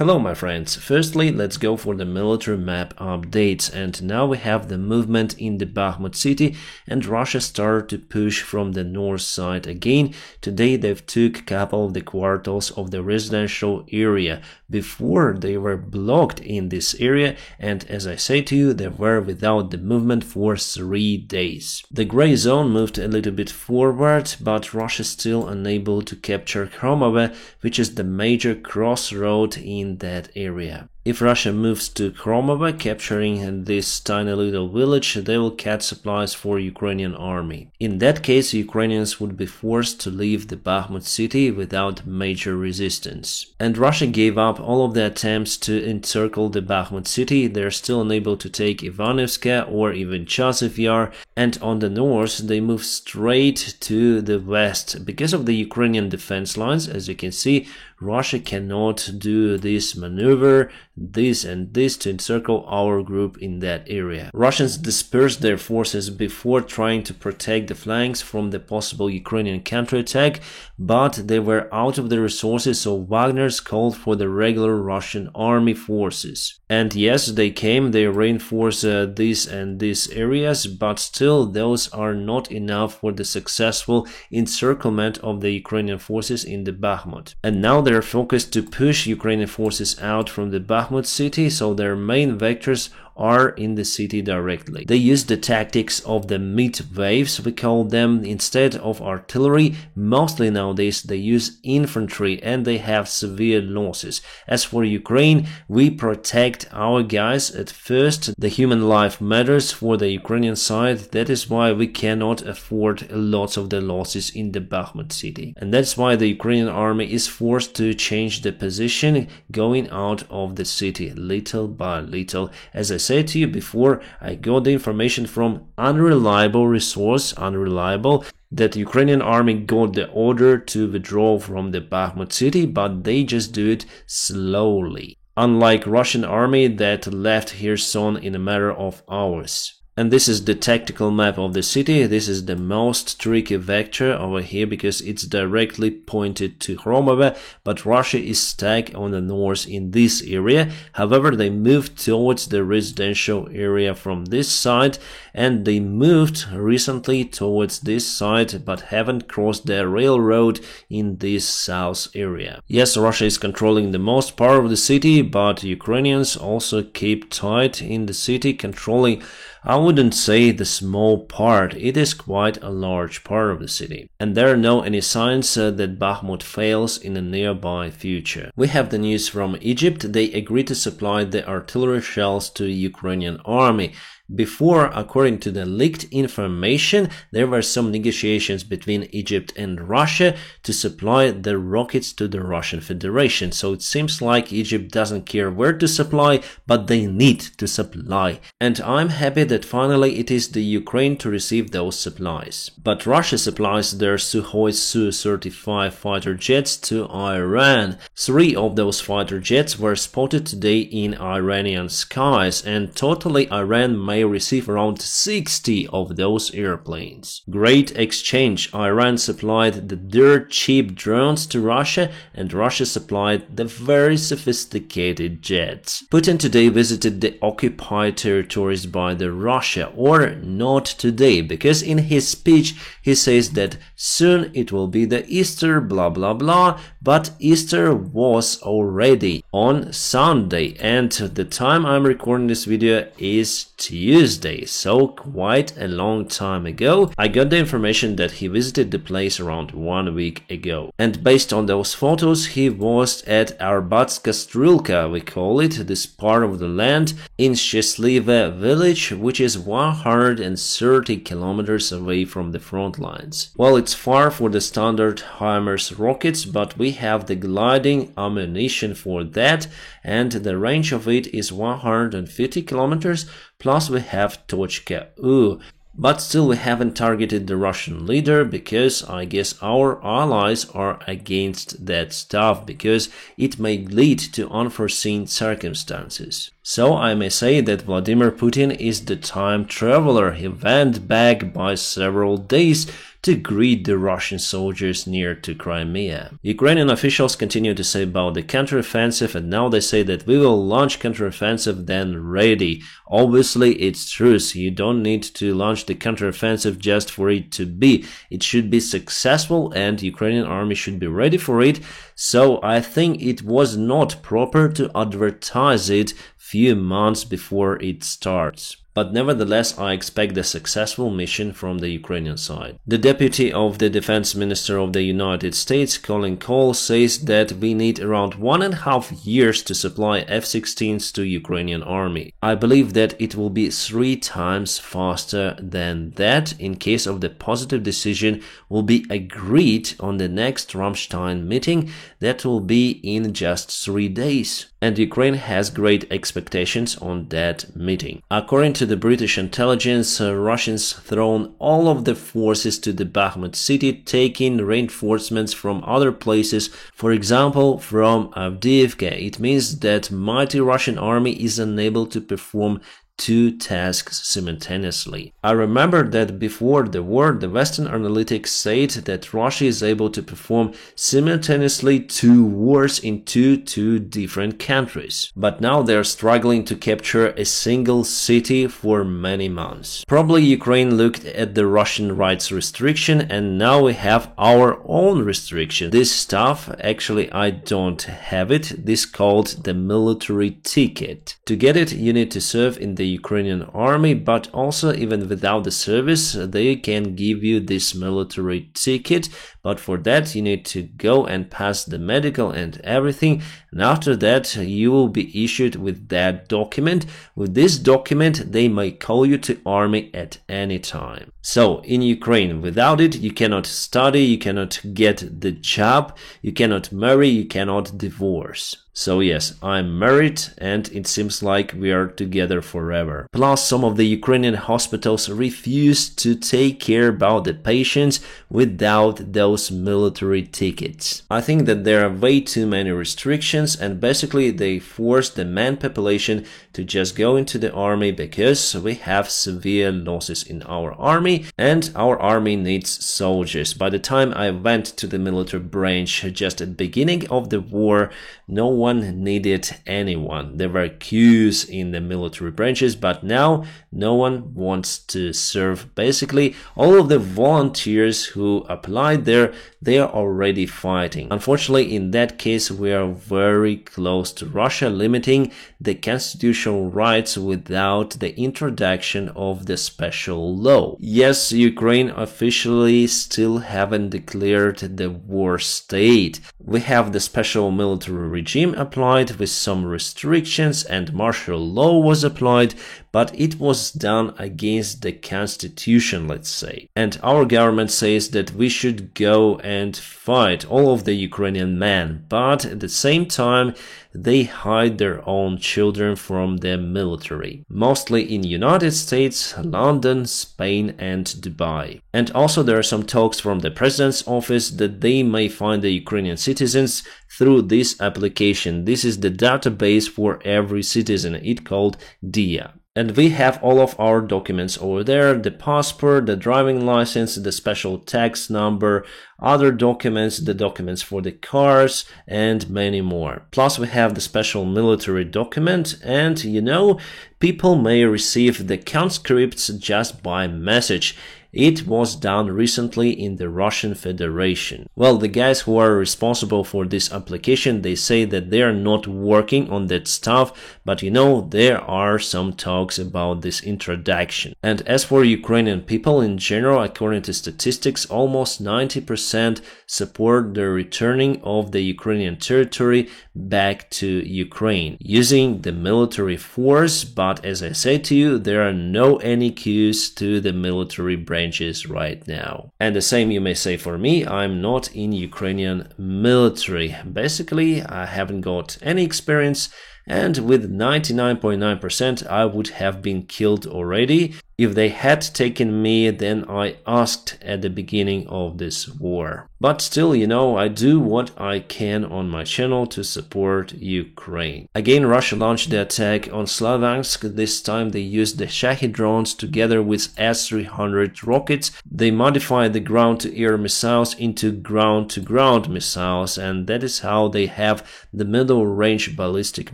Hello my friends, firstly let's go for the military map updates, and now we have the movement in the Bakhmut city and Russia started to push from the north side again. Today they've took a couple of the quarters of the residential area. Before they were blocked in this area, and as I say to you, they were without the movement for 3 days. The gray zone moved a little bit forward, but Russia is still unable to capture Kromove, which is the major crossroad in that area. If Russia moves to Kromove, capturing this tiny little village, they will cut supplies for Ukrainian army. In that case, Ukrainians would be forced to leave the Bakhmut city without major resistance. And Russia gave up all of the attempts to encircle the Bakhmut city. They're still unable to take Ivanovska or even Chasiv Yar, and on the north they move straight to the west. Because of the Ukrainian defense lines, as you can see, Russia cannot do this maneuver, this and this, to encircle our group in that area. Russians dispersed their forces before trying to protect the flanks from the possible Ukrainian counterattack, but they were out of the resources, so Wagner's called for the regular Russian army forces. And yes, they came, they reinforced these and these areas, but still those are not enough for the successful encirclement of the Ukrainian forces in the Bakhmut. And now they're focused to push Ukrainian forces out from the Bakhmut city, so their main vectors are in the city directly. They use the tactics of the mid waves, we call them, instead of artillery. Mostly nowadays they use infantry and they have severe losses. As for Ukraine, we protect our guys at first. The human life matters for the Ukrainian side. That is why we cannot afford lots of the losses in the Bakhmut city. And that's why the Ukrainian army is forced to change the position, going out of the city little by little. As I said to you before, I got the information from unreliable resource, that Ukrainian army got the order to withdraw from the Bakhmut city, but they just do it slowly. Unlike Russian army that left Kherson in a matter of hours. And this is the tactical map of the city. This is the most tricky vector over here because it's directly pointed to Kromove, but Russia is stuck on the north in this area. However, they moved towards the residential area from this side, and they moved recently towards this side, but haven't crossed the railroad in this south area. Yes, Russia is controlling the most part of the city, but Ukrainians also keep tight in the city, controlling, I wouldn't say the small part, it is quite a large part of the city. And there are no any signs that Bakhmut fails in the nearby future. We have the news from Egypt. They agreed to supply the artillery shells to the Ukrainian army. Before, according to the leaked information, there were some negotiations between Egypt and Russia to supply the rockets to the Russian Federation. So it seems like Egypt doesn't care where to supply, but they need to supply. And I'm happy that finally it is the Ukraine to receive those supplies. But Russia supplies their Sukhoi Su-35 fighter jets to Iran. 3 of those fighter jets were spotted today in Iranian skies, and totally Iran may receive around 60 of those airplanes. Great exchange. Iran supplied the dirt cheap drones to Russia, and Russia supplied the very sophisticated jets. Putin today visited the occupied territories by the Russia, or not today, because in his speech he says that soon it will be the Easter blah blah blah, but Easter was already on Sunday, and the time I'm recording this video is Tuesday, so quite a long time ago. I got the information that he visited the place around 1 week ago. And based on those photos, he was at Arbatska Strelka, we call it, this part of the land in Sheslive village, which is 130 kilometers away from the front lines. Well, it's far for the standard HIMARS rockets, but we have the gliding ammunition for that, and the range of it is 150 kilometers, plus we have Tochka U. But still we haven't targeted the Russian leader, because I guess our allies are against that stuff, because it may lead to unforeseen circumstances. So I may say that Vladimir Putin is the time traveler. He went back by several days to greet the Russian soldiers near to Crimea. Ukrainian officials continue to say about the counteroffensive, and now they say that we will launch counteroffensive then ready. Obviously, it's true. You don't need to launch the counteroffensive just for it to be. It should be successful and Ukrainian army should be ready for it. So I think it was not proper to advertise it few months before it starts. But nevertheless, I expect a successful mission from the Ukrainian side. The deputy of the defense minister of the United States, Colin Cole, says that we need around 1.5 years to supply F-16s to Ukrainian army. I believe that it will be 3 times faster than that in case of the positive decision will be agreed on the next Ramstein meeting that will be in just 3 days. And Ukraine has great expectations on that meeting. According to the British intelligence, Russians thrown all of the forces to the Bakhmut city, taking reinforcements from other places, for example from Avdiivka. It means that mighty Russian army is unable to perform 2 tasks simultaneously. I remember that before the war, the Western analytics said that Russia is able to perform simultaneously 2 wars in two different countries. But now they're struggling to capture a single city for many months. Probably Ukraine looked at the Russian rights restriction and now we have our own restriction. This stuff, actually I don't have it, this called the military ticket. To get it, you need to serve in the Ukrainian army, but also even without the service, they can give you this military ticket. But for that, you need to go and pass the medical and everything. And after that, you will be issued with that document. With this document, they may call you to army at any time. So in Ukraine, without it, you cannot study, you cannot get the job, you cannot marry, you cannot divorce. So yes, I'm married and it seems like we are together forever. Plus, some of the Ukrainian hospitals refuse to take care about the patients without those military tickets. I think that there are way too many restrictions and basically they force the man population to just go into the army because we have severe losses in our army and our army needs soldiers. By the time I went to the military branch just at the beginning of the war, no one needed anyone. There were queues in the military branches, but now no one wants to serve. Basically, all of the volunteers who applied there, they are already fighting. Unfortunately, in that case, we are very close to Russia limiting the constitutional rights without the introduction of the special law. Yes, Ukraine officially still haven't declared the war state. We have the special military regime applied with some restrictions and martial law was applied, but it was done against the constitution, let's say. And our government says that we should go and fight all of the Ukrainian men, but at the same time they hide their own children from the military, mostly in United States, London, Spain and Dubai. And also there are some talks from the president's office that they may find the Ukrainian citizens through this application. This is the database for every citizen, it's called DIA. And we have all of our documents over there, the passport, the driving license, the special tax number, other documents, the documents for the cars, and many more. Plus we have the special military document and, you know, people may receive the conscripts just by message. It was done recently in the Russian Federation. Well, the guys who are responsible for this application, they say that they are not working on that stuff, but you know, there are some talks about this introduction. And as for Ukrainian people in general, according to statistics, almost 90% support the returning of the Ukrainian territory back to Ukraine using the military force, but as I said to you, there are no any queues to the military branches right now. And the same you may say for me, I'm not in Ukrainian military. Basically, I haven't got any experience and with 99.9% I would have been killed already if they had taken me than I asked at the beginning of this war. But still, I do what I can on my channel to support Ukraine. Again, Russia launched the attack on Slaviansk. This time they used the Shahed drones together with S-300 rockets. They modified the ground-to-air missiles into ground-to-ground missiles, and that is how they have the middle-range ballistic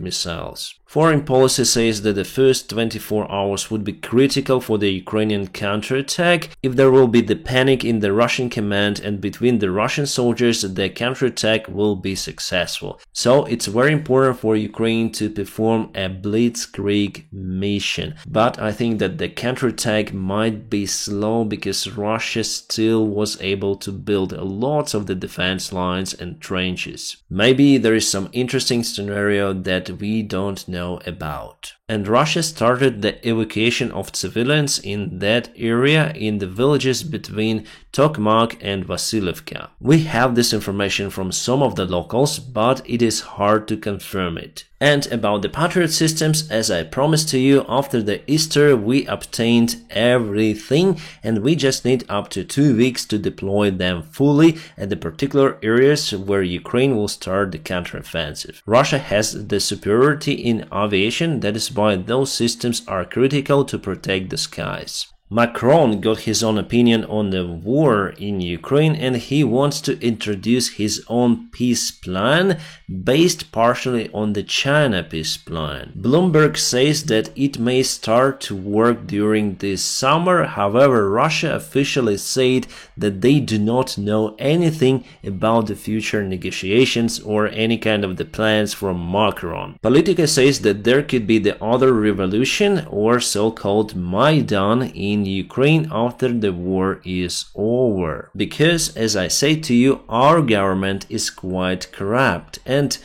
missiles. Foreign policy says that the first 24 hours would be critical for the Ukrainian counterattack. If there will be the panic in the Russian command and between the Russian soldiers, the counterattack will be successful. So it's very important for Ukraine to perform a blitzkrieg mission. But I think that the counterattack might be slow because Russia still was able to build lots of the defense lines and trenches. Maybe there is some interesting scenario that we don't know about. And Russia started the evacuation of civilians in that area in the villages between Tokmak and Vasilivka. We have this information from some of the locals, but it is hard to confirm it. And about the Patriot systems, as I promised to you, after the Easter we obtained everything and we just need up to 2 weeks to deploy them fully at the particular areas where Ukraine will start the counteroffensive. Russia has the superiority in aviation, that is why those systems are critical to protect the skies. Macron got his own opinion on the war in Ukraine and he wants to introduce his own peace plan based partially on the China peace plan. Bloomberg says that it may start to work during this summer. However, Russia officially said that they do not know anything about the future negotiations or any kind of the plans from Macron. Politica says that there could be the other revolution or so-called Maidan in Ukraine after the war is over. Because, as I say to you, our government is quite corrupt. And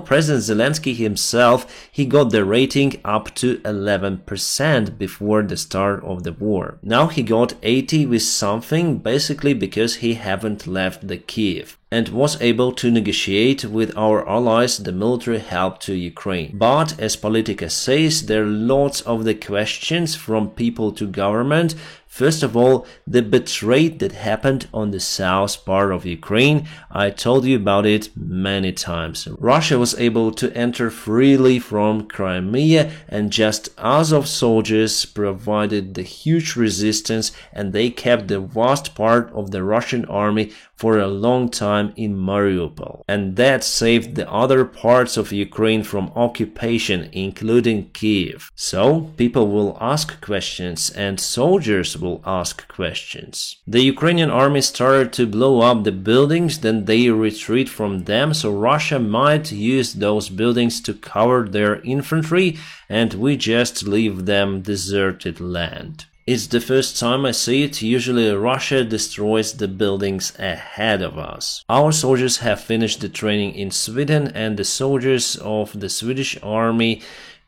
President Zelensky himself, he got the rating up to 11% before the start of the war. Now he got 80 with something, basically because he haven't left the Kiev and was able to negotiate with our allies the military help to Ukraine. But as Politica says, there are lots of the questions from people to government. First of all, the betrayal that happened on the south part of Ukraine. I told you about it many times. Russia was able to enter freely from Crimea, and just Azov soldiers provided the huge resistance, and they kept the vast part of the Russian army for a long time in Mariupol. And that saved the other parts of Ukraine from occupation, including Kiev. So, people will ask questions and soldiers will ask questions. The Ukrainian army started to blow up the buildings, then they retreat from them, so Russia might use those buildings to cover their infantry, and we just leave them deserted land. It's the first time I see it. Usually Russia destroys the buildings ahead of us. Our soldiers have finished the training in Sweden, and the soldiers of the Swedish army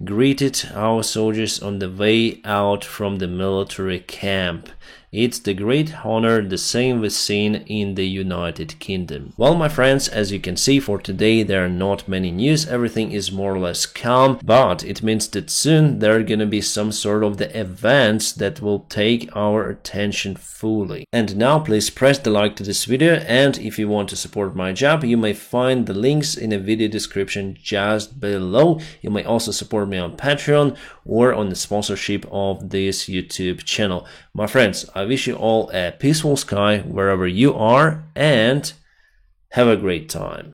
greeted our soldiers on the way out from the military camp. It's the great honor, the same was seen in the United Kingdom. Well, my friends, as you can see, for today there are not many news, everything is more or less calm, but it means that soon there are gonna be some sort of the events that will take our attention fully. And now please press the like to this video, and if you want to support my job, you may find the links in the video description just below. You may also support me on Patreon or on the sponsorship of this YouTube channel. My friends, I wish you all a peaceful sky wherever you are, and have a great time.